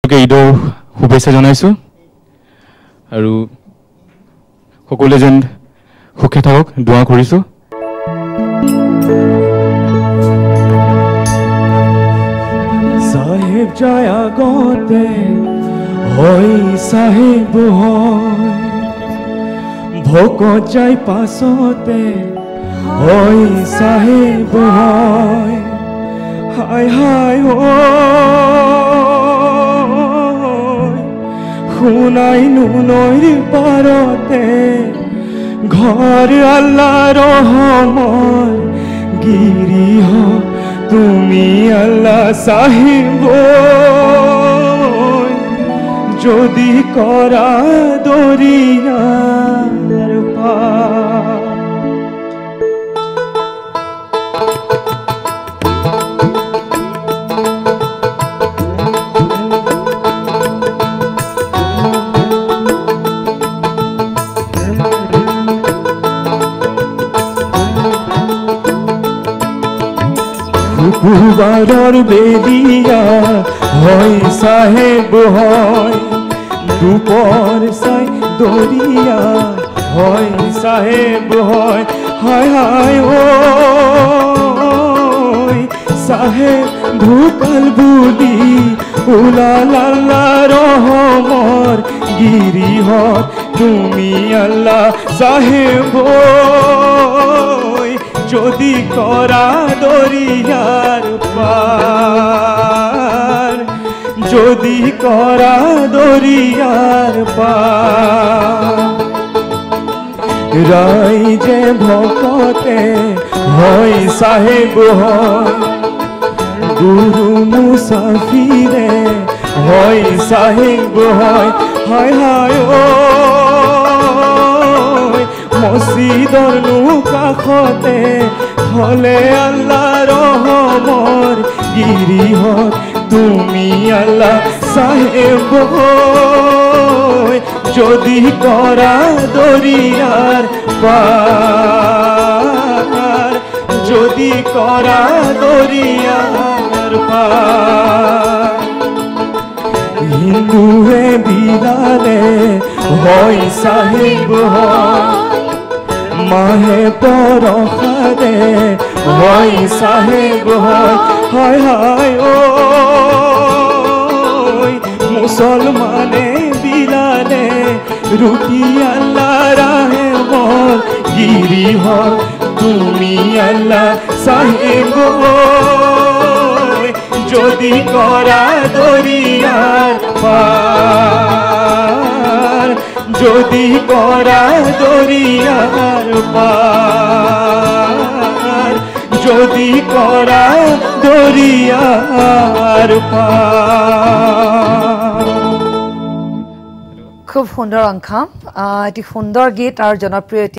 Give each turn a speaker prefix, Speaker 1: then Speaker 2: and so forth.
Speaker 1: সকলোকে ঈদৰ শুভেচ্ছা জনাইছোঁ আৰু সকলোৱে যেন সুখে থাকক দোৱা কৰিছোঁ
Speaker 2: সাহেব যায় আগতে হয় সাহেব হয় ভকত যায় পাছতে হয় সাহেব হয় হায় হায় শুনাই নুনৈৰ পাৰতে ঘৰ আল্লাহ ৰহমৰ গিৰিহ তুমি আল্লাহ সাহেব যদি কৰা দৰিয়াৰ পাৰ শুকুৰবাৰৰ বেলিয়া হয় সাহেব হয় দুপৰ চাই দৰিয়া হয় সাহেব হয় হায় হায় সাহেব ঢুকাল বুলি ওলাল আল্লাহ ৰহমৰ গিৰিহত তুমি আল্লাহ সাহেব যদি কৰা দৰিয়াৰ পাৰ যদি কৰা দৰিয়াৰ পাৰ ৰাইজে ভকতে হয় সাহেব হয় গুৰু মুছাফিৰে হয় সাহেব হয় হায় হায় মছজিদৰ কাষতে হলে আল্লাহ ৰহমৰ গিৰিহত তুমি আল্লাহ সাহেব যদি কৰা দৰিয়াৰ পাৰ যদি কৰা দৰিয়াৰ পাৰ হিন্দুৱে বিলালে হয় সাহেব হয় মাহে পৰখাদে হয় সাহেব হয় হায় হায় মুছলমানে বিলালে ৰুটি আল্লাহ ৰাহেমৰ গিৰিহ তুমি আল্লাহ সাহেব যদি কৰা দৰিয়াৰ পাৰ যদি কৰা দৰিয়াৰ পাৰ যদি কৰা দৰিয়াৰ পাৰ
Speaker 3: খুব সুন্দৰ অংশ এটি সুন্দৰ গীত আৰু জনপ্ৰিয়